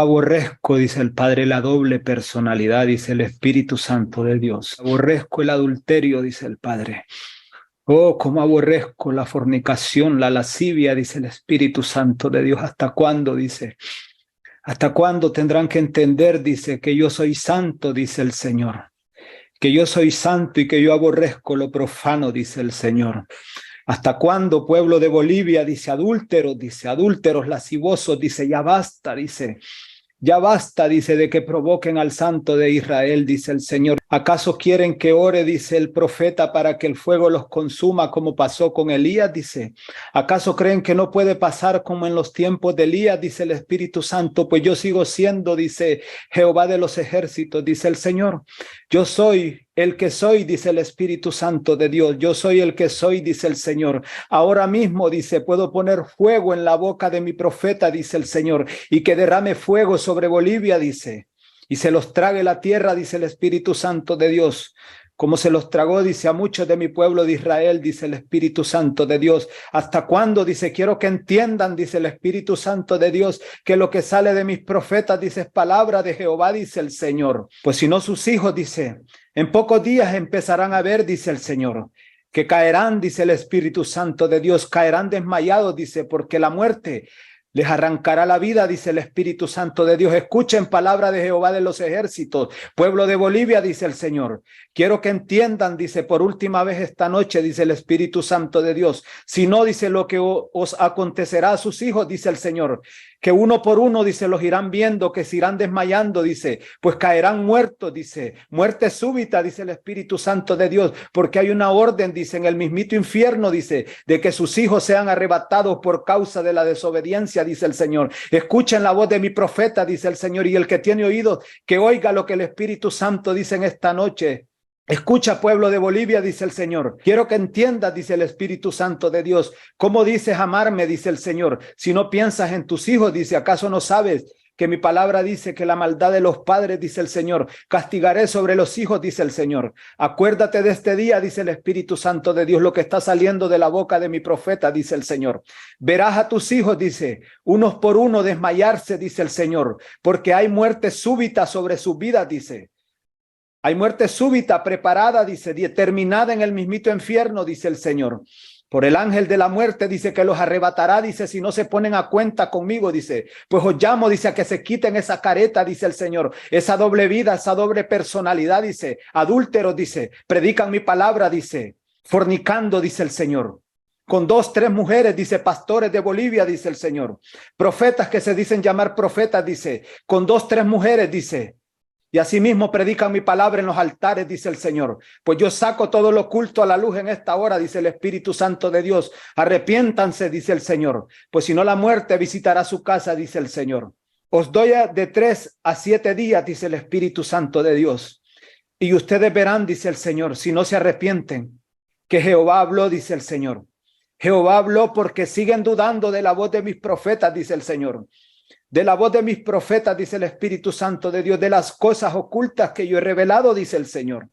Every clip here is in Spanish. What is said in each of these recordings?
Aborrezco, dice el Padre, la doble personalidad, dice el Espíritu Santo de Dios. Aborrezco el adulterio, dice el Padre. Oh, cómo aborrezco la fornicación, la lascivia, dice el Espíritu Santo de Dios. ¿Hasta cuándo? Dice. ¿Hasta cuándo tendrán que entender? Dice que yo soy santo, dice el Señor. Que yo soy santo y que yo aborrezco lo profano, dice el Señor. ¿Hasta cuándo, pueblo de Bolivia? Dice adúlteros, lascivosos, dice ya basta, dice. Ya basta, dice, de que provoquen al Santo de Israel, dice el Señor. ¿Acaso quieren que ore, dice el profeta, para que el fuego los consuma como pasó con Elías? Dice. ¿Acaso creen que no puede pasar como en los tiempos de Elías? Dice el Espíritu Santo. Pues yo sigo siendo, dice Jehová de los ejércitos, dice el Señor. Yo soy el que soy, dice el Espíritu Santo de Dios. Yo soy el que soy, dice el Señor. Ahora mismo, dice, puedo poner fuego en la boca de mi profeta, dice el Señor, y que derrame fuego sobre Bolivia, dice, y se los trague la tierra, dice el Espíritu Santo de Dios. Como se los tragó, dice, a muchos de mi pueblo de Israel, dice el Espíritu Santo de Dios. ¿Hasta cuándo? Dice, quiero que entiendan, dice el Espíritu Santo de Dios, que lo que sale de mis profetas, dice, es palabra de Jehová, dice el Señor. Pues si no, sus hijos, dice, en pocos días empezarán a ver, dice el Señor, que caerán, dice el Espíritu Santo de Dios, caerán desmayados, dice, porque la muerte les arrancará la vida, dice el Espíritu Santo de Dios. Escuchen palabra de Jehová de los ejércitos. Pueblo de Bolivia, dice el Señor. Quiero que entiendan, dice, por última vez esta noche, dice el Espíritu Santo de Dios. Si no, dice, lo que os acontecerá a sus hijos, dice el Señor. Que uno por uno, dice, los irán viendo, que se irán desmayando, dice, pues caerán muertos, dice, muerte súbita, dice el Espíritu Santo de Dios, porque hay una orden, dice, en el mismito infierno, dice, de que sus hijos sean arrebatados por causa de la desobediencia, dice el Señor. Escuchen la voz de mi profeta, dice el Señor, y el que tiene oídos, que oiga lo que el Espíritu Santo dice en esta noche. Escucha, pueblo de Bolivia, dice el Señor. Quiero que entiendas, dice el Espíritu Santo de Dios. ¿Cómo dices amarme? Dice el Señor. Si no piensas en tus hijos, dice, ¿acaso no sabes que mi palabra dice que la maldad de los padres, dice el Señor, castigaré sobre los hijos, dice el Señor? Acuérdate de este día, dice el Espíritu Santo de Dios, lo que está saliendo de la boca de mi profeta, dice el Señor. Verás a tus hijos, dice, unos por uno desmayarse, dice el Señor, porque hay muerte súbita sobre sus vidas, dice. Hay muerte súbita preparada, dice, determinada en el mismito infierno, dice el Señor. Por el ángel de la muerte, dice, que los arrebatará, dice, si no se ponen a cuenta conmigo, dice. Pues os llamo, dice, a que se quiten esa careta, dice el Señor. Esa doble vida, esa doble personalidad, dice. Adúlteros, dice, predican mi palabra, dice. Fornicando, dice el Señor. Con 2, 3 mujeres, dice, pastores de Bolivia, dice el Señor. Profetas que se dicen llamar profetas, dice. Con 2, 3 mujeres, dice. Y asimismo predican mi palabra en los altares, dice el Señor. Pues yo saco todo lo oculto a la luz en esta hora, dice el Espíritu Santo de Dios. Arrepiéntanse, dice el Señor. Pues si no, la muerte visitará su casa, dice el Señor. Os doy de 3 a 7 días, dice el Espíritu Santo de Dios. Y ustedes verán, dice el Señor, si no se arrepienten, que Jehová habló, dice el Señor. Jehová habló porque siguen dudando de la voz de mis profetas, dice el Señor. De la voz de mis profetas, dice el Espíritu Santo de Dios, de las cosas ocultas que yo he revelado, dice el Señor.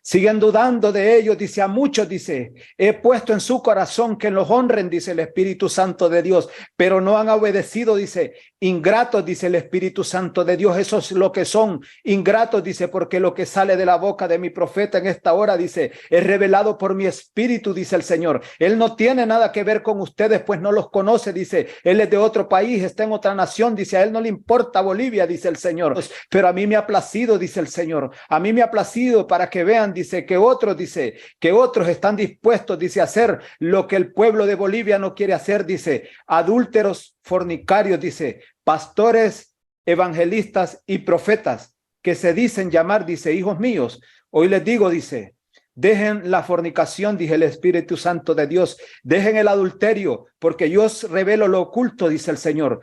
Siguen dudando de ellos, dice, a muchos, dice, he puesto en su corazón que los honren, dice el Espíritu Santo de Dios, pero no han obedecido, dice, ingratos, dice el Espíritu Santo de Dios. Eso es lo que son, ingratos, dice, porque lo que sale de la boca de mi profeta en esta hora, dice, es revelado por mi espíritu, dice el Señor. Él no tiene nada que ver con ustedes, pues no los conoce, dice, él es de otro país, está en otra nación, dice, a él no le importa Bolivia, dice el Señor, pero a mí me ha placido, dice el Señor, a mí me ha placido para que vean, dice, que otros están dispuestos, dice, a hacer lo que el pueblo de Bolivia no quiere hacer, dice, adúlteros, fornicarios, dice, pastores, evangelistas y profetas que se dicen llamar, dice, hijos míos. Hoy les digo, dice, dejen la fornicación, dice el Espíritu Santo de Dios, dejen el adulterio, porque yo os revelo lo oculto, dice el Señor.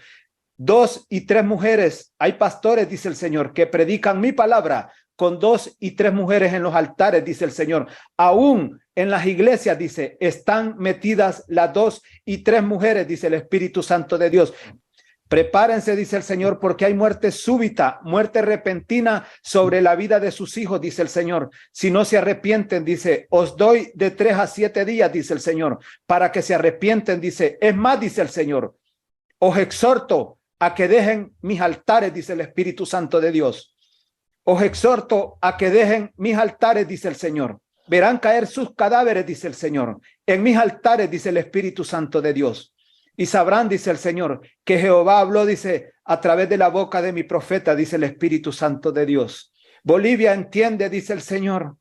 2 y 3 mujeres, hay pastores, dice el Señor, que predican mi palabra con 2 y 3 mujeres en los altares, dice el Señor. Aún en las iglesias, dice, están metidas las 2 y 3 mujeres, dice el Espíritu Santo de Dios. Prepárense, dice el Señor, porque hay muerte súbita, muerte repentina sobre la vida de sus hijos, dice el Señor. Si no se arrepienten, dice, os doy de 3 a 7 días, dice el Señor, para que se arrepienten, dice. Es más, dice el Señor, os exhorto a que dejen mis altares, dice el Espíritu Santo de Dios. Os exhorto a que dejen mis altares, dice el Señor. Verán caer sus cadáveres, dice el Señor. En mis altares, dice el Espíritu Santo de Dios. Y sabrán, dice el Señor, que Jehová habló, dice, a través de la boca de mi profeta, dice el Espíritu Santo de Dios. Bolivia, entiende, dice el Señor,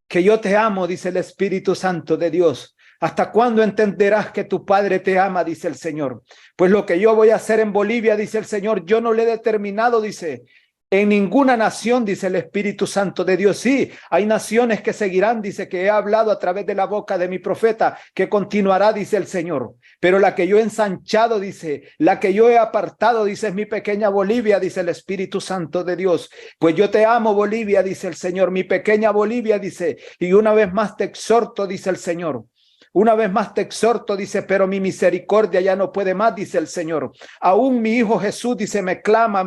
que yo te amo, dice el Espíritu Santo de Dios. ¿Hasta cuándo entenderás que tu Padre te ama? Dice el Señor. Pues lo que yo voy a hacer en Bolivia, dice el Señor, yo no le he determinado, dice, en ninguna nación, dice el Espíritu Santo de Dios. Sí, hay naciones que seguirán, dice, que he hablado a través de la boca de mi profeta, que continuará, dice el Señor. Pero la que yo he ensanchado, dice, la que yo he apartado, dice, es mi pequeña Bolivia, dice el Espíritu Santo de Dios. Pues yo te amo, Bolivia, dice el Señor, mi pequeña Bolivia, dice, y una vez más te exhorto, dice el Señor. Una vez más te exhorto, dice, pero mi misericordia ya no puede más, dice el Señor. Aún mi hijo Jesús, dice, me clama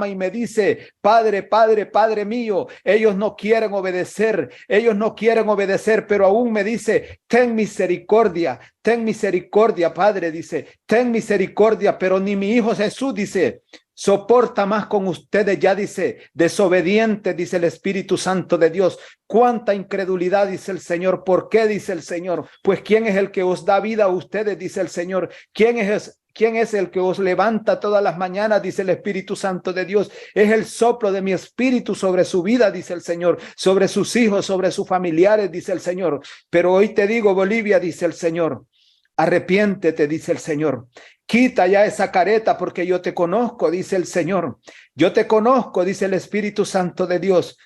y me dice, Padre, Padre, Padre mío, ellos no quieren obedecer, pero aún me dice, ten misericordia, Padre, dice, ten misericordia, pero ni mi hijo Jesús, dice, soporta más con ustedes, ya dice, desobediente, dice el Espíritu Santo de Dios. Cuánta incredulidad, dice el Señor. ¿Por qué? Dice el Señor. Pues ¿quién es el que os da vida a ustedes? Dice el Señor. ¿Quién es el que os levanta todas las mañanas? Dice el Espíritu Santo de Dios. Es el soplo de mi espíritu sobre su vida, dice el Señor, sobre sus hijos, sobre sus familiares, dice el Señor. Pero hoy te digo, Bolivia, dice el Señor, arrepiéntete, dice el Señor. Quita ya esa careta porque yo te conozco, dice el Señor. Yo te conozco, dice el Espíritu Santo de Dios.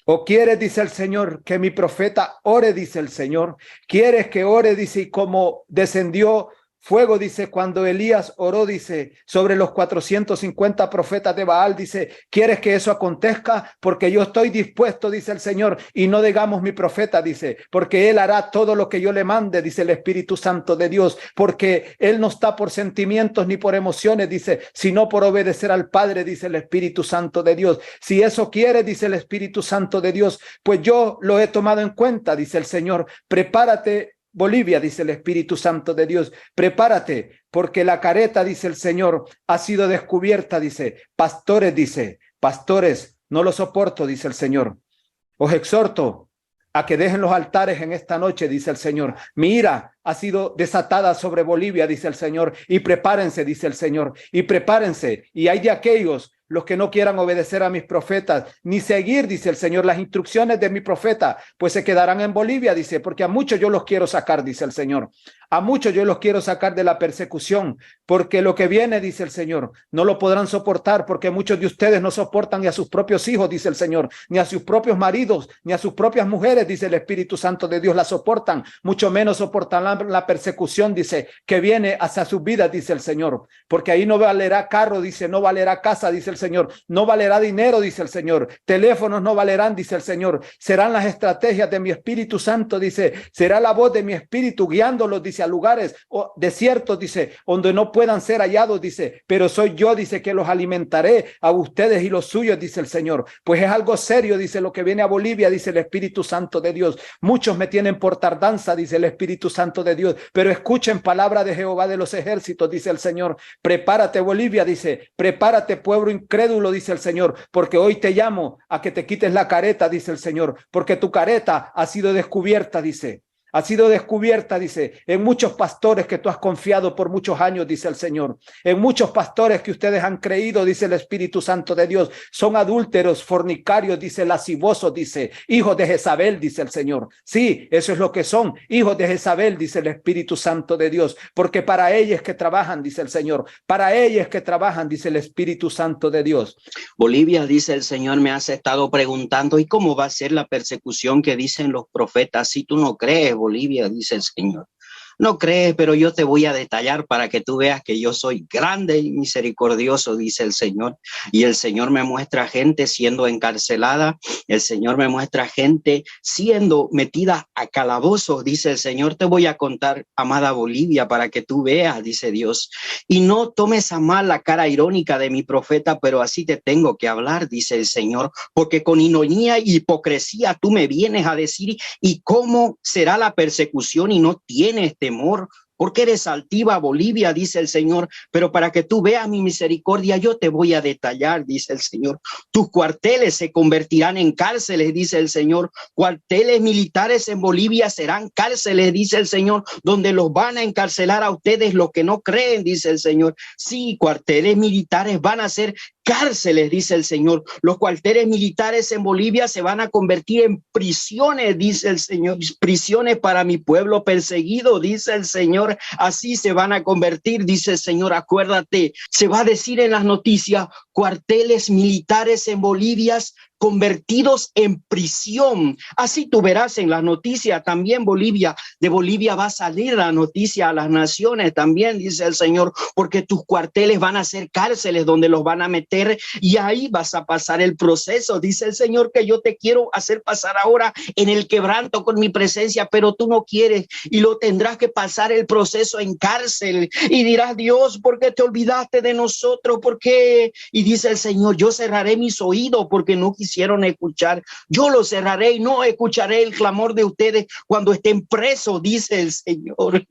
¿O quieres, dice el Señor, que mi profeta ore, dice el Señor? ¿Quieres que ore, dice, y como descendió fuego, dice, cuando Elías oró, dice, sobre los 450 profetas de Baal, dice, ¿quieres que eso acontezca? Porque yo estoy dispuesto, dice el Señor, y no digamos mi profeta, dice, porque él hará todo lo que yo le mande, dice el Espíritu Santo de Dios, porque él no está por sentimientos ni por emociones, dice, sino por obedecer al Padre, dice el Espíritu Santo de Dios. Si eso quiere, dice el Espíritu Santo de Dios, pues yo lo he tomado en cuenta, dice el Señor. Prepárate, Bolivia, dice el Espíritu Santo de Dios, prepárate, porque la careta, dice el Señor, ha sido descubierta, dice, pastores, no lo soporto, dice el Señor. Os exhorto a que dejen los altares en esta noche, dice el Señor. Mi ira ha sido desatada sobre Bolivia, dice el Señor, y prepárense, dice el Señor, y prepárense, y hay de aquellos los que no quieran obedecer a mis profetas, ni seguir, dice el Señor, las instrucciones de mi profeta, pues se quedarán en Bolivia, dice, porque a muchos yo los quiero sacar, dice el Señor. A muchos yo los quiero sacar de la persecución, porque lo que viene, dice el Señor, no lo podrán soportar, porque muchos de ustedes no soportan ni a sus propios hijos, dice el Señor, ni a sus propios maridos, ni a sus propias mujeres, dice el Espíritu Santo de Dios, la soportan, mucho menos soportarán la persecución, dice, que viene hacia sus vidas, dice el Señor, porque ahí no valerá carro, dice, no valerá casa, dice el Señor, no valerá dinero, dice el Señor, teléfonos no valerán, dice el Señor, serán las estrategias de mi Espíritu Santo, dice, será la voz de mi Espíritu guiándolos, dice, a lugares desiertos, dice, donde no puedan ser hallados, dice, pero soy yo, dice, que los alimentaré a ustedes y los suyos, dice el Señor. Pues es algo serio, dice, lo que viene a Bolivia, dice el Espíritu Santo de Dios. Muchos me tienen por tardanza, dice el Espíritu Santo de Dios, pero escuchen palabra de Jehová de los ejércitos, dice el Señor. Prepárate, Bolivia, dice, prepárate, pueblo incrédulo, dice el Señor, porque hoy te llamo a que te quites la careta, dice el Señor, porque tu careta ha sido descubierta, dice. Ha sido descubierta, dice, en muchos pastores que tú has confiado por muchos años, dice el Señor. En muchos pastores que ustedes han creído, dice el Espíritu Santo de Dios. Son adúlteros, fornicarios, dice, lascivosos, dice, hijos de Jezabel, dice el Señor. Sí, eso es lo que son, hijos de Jezabel, dice el Espíritu Santo de Dios. Porque para ellos que trabajan, dice el Señor. Para ellos que trabajan, dice el Espíritu Santo de Dios. Bolivia, dice el Señor, me has estado preguntando, ¿y cómo va a ser la persecución que dicen los profetas si tú no crees, Bolivia? Dice el Señor. No crees, pero yo te voy a detallar para que tú veas que yo soy grande y misericordioso, dice el Señor. Y el Señor me muestra gente siendo encarcelada. El Señor me muestra gente siendo metida a calabozos, dice el Señor. Te voy a contar, amada Bolivia, para que tú veas, dice Dios. Y no tomes a mal la cara irónica de mi profeta, pero así te tengo que hablar, dice el Señor, porque con ironía y hipocresía tú me vienes a decir, ¿y cómo será la persecución? Y no tienes temor. porque eres altiva, Bolivia, dice el Señor, pero para que tú veas mi misericordia, yo te voy a detallar, dice el Señor. Tus cuarteles se convertirán en cárceles, dice el Señor. Cuarteles militares en Bolivia serán cárceles, dice el Señor, donde los van a encarcelar a ustedes los que no creen, dice el Señor. Sí, cuarteles militares van a ser cárceles, dice el Señor. Los cuarteles militares en Bolivia se van a convertir en prisiones, dice el Señor. Prisiones para mi pueblo perseguido, dice el Señor. Así se van a convertir, dice el Señor. Acuérdate, se va a decir en las noticias, cuarteles militares en Bolivia convertidos en prisión. Así tú verás en las noticias también de Bolivia va a salir la noticia a las naciones también, dice el Señor, porque tus cuarteles van a ser cárceles donde los van a meter y ahí vas a pasar el proceso, dice el Señor, que yo te quiero hacer pasar ahora en el quebranto con mi presencia, pero tú no quieres y lo tendrás que pasar el proceso en cárcel y dirás, Dios, ¿por qué te olvidaste de nosotros? ¿Por qué? Y dice el Señor, yo cerraré mis oídos porque no quisieron escuchar, yo los cerraré y no escucharé el clamor de ustedes cuando estén presos, dice el Señor.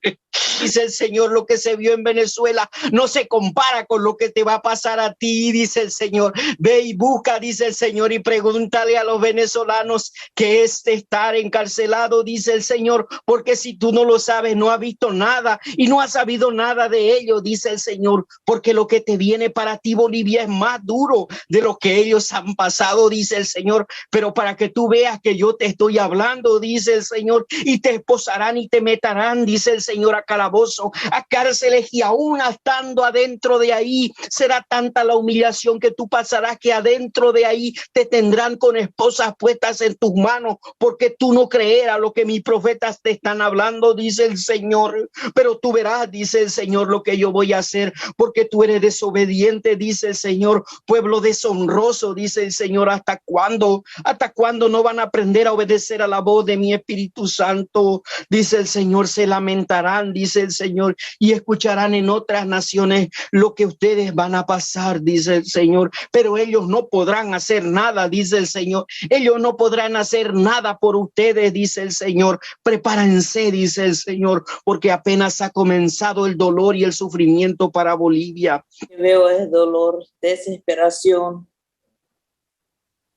Dice el Señor, lo que se vio en Venezuela no se compara con lo que te va a pasar a ti, dice el Señor. Ve y busca, dice el Señor, y pregúntale a los venezolanos qué es estar encarcelado, dice el Señor, porque si tú no lo sabes, no has visto nada y no has sabido nada de ello, dice el Señor, porque lo que te viene para ti, Bolivia, es más duro de lo que ellos han pasado, dice el Señor, pero para que tú veas que yo te estoy hablando, dice el Señor, y te esposarán y te meterán, dice el Señor, a calabozo, a cárceles, y aún estando adentro de ahí, será tanta la humillación que tú pasarás que adentro de ahí te tendrán con esposas puestas en tus manos, porque tú no creerás lo que mis profetas te están hablando, dice el Señor, pero tú verás, dice el Señor, lo que yo voy a hacer, porque tú eres desobediente, dice el Señor, pueblo deshonroso, dice el Señor, ¿hasta cuándo? ¿Hasta cuándo no van a aprender a obedecer a la voz de mi Espíritu Santo? Dice el Señor, se lamentarán, dice el Señor, y escucharán en otras naciones lo que ustedes van a pasar, dice el Señor, pero ellos no podrán hacer nada, dice el Señor, ellos no podrán hacer nada por ustedes, dice el Señor, prepárense, dice el Señor, porque apenas ha comenzado el dolor y el sufrimiento para Bolivia. Lo que veo es dolor, desesperación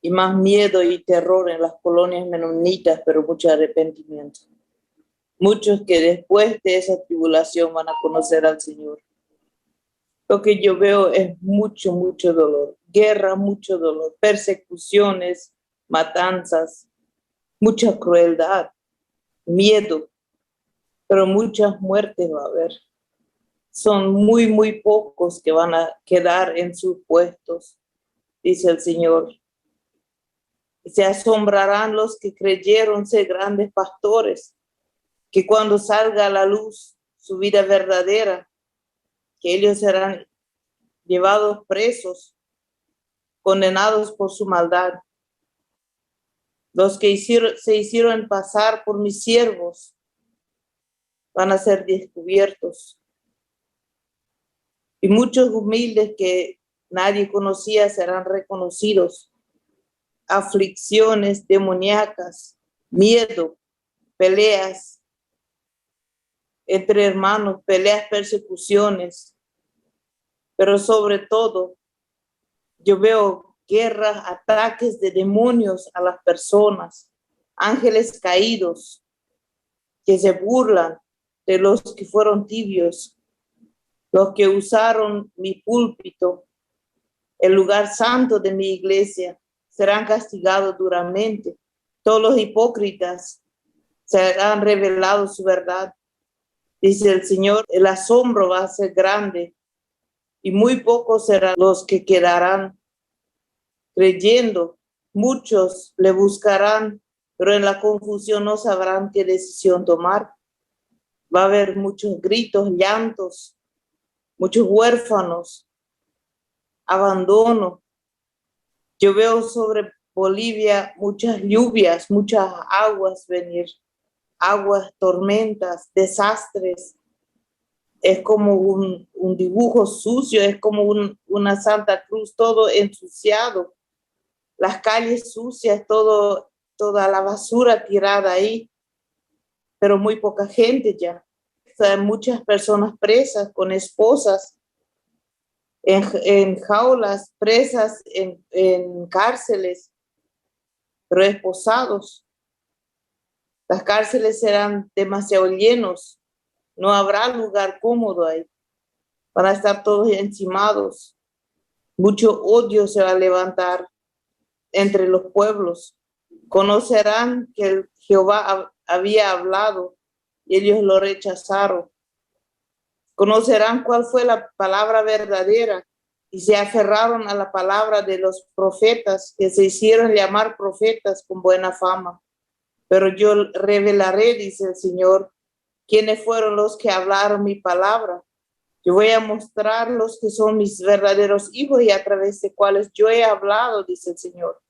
y más miedo y terror en las colonias menonitas, pero mucho arrepentimiento. Muchos que después de esa tribulación van a conocer al Señor. Lo que yo veo es mucho, mucho dolor, guerra, mucho dolor, persecuciones, matanzas, mucha crueldad, miedo, pero muchas muertes va a haber. Son muy, muy pocos que van a quedar en sus puestos, dice el Señor. Se asombrarán los que creyeron ser grandes pastores, que cuando salga a la luz su vida verdadera, que ellos serán llevados presos, condenados por su maldad. Los que se hicieron pasar por mis siervos van a ser descubiertos. Y muchos humildes que nadie conocía serán reconocidos. Aflicciones demoníacas, miedo, peleas entre hermanos, peleas, persecuciones, pero sobre todo yo veo guerras, ataques de demonios a las personas, ángeles caídos que se burlan de los que fueron tibios, los que usaron mi púlpito, el lugar santo de mi iglesia, serán castigados duramente. Todos los hipócritas serán revelados su verdad. Dice el Señor, el asombro va a ser grande y muy pocos serán los que quedarán creyendo. Muchos le buscarán, pero en la confusión no sabrán qué decisión tomar. Va a haber muchos gritos, llantos, muchos huérfanos, abandono. Yo veo sobre Bolivia muchas lluvias, muchas aguas venir, aguas, tormentas, desastres. Es como un dibujo sucio, es como una Santa Cruz, todo ensuciado. Las calles sucias, toda la basura tirada ahí, pero muy poca gente ya. muchas personas presas, con esposas, en jaulas, presas en cárceles, pero esposados. Las cárceles serán demasiado llenos, no habrá lugar cómodo ahí. Van a estar todos encimados. Mucho odio se va a levantar entre los pueblos. Conocerán que Jehová había hablado y ellos lo rechazaron. Conocerán cuál fue la palabra verdadera y se aferraron a la palabra de los profetas que se hicieron llamar profetas con buena fama. Pero yo revelaré, dice el Señor, quiénes fueron los que hablaron mi palabra. Yo voy a mostrar los que son mis verdaderos hijos y a través de cuales yo he hablado, dice el Señor.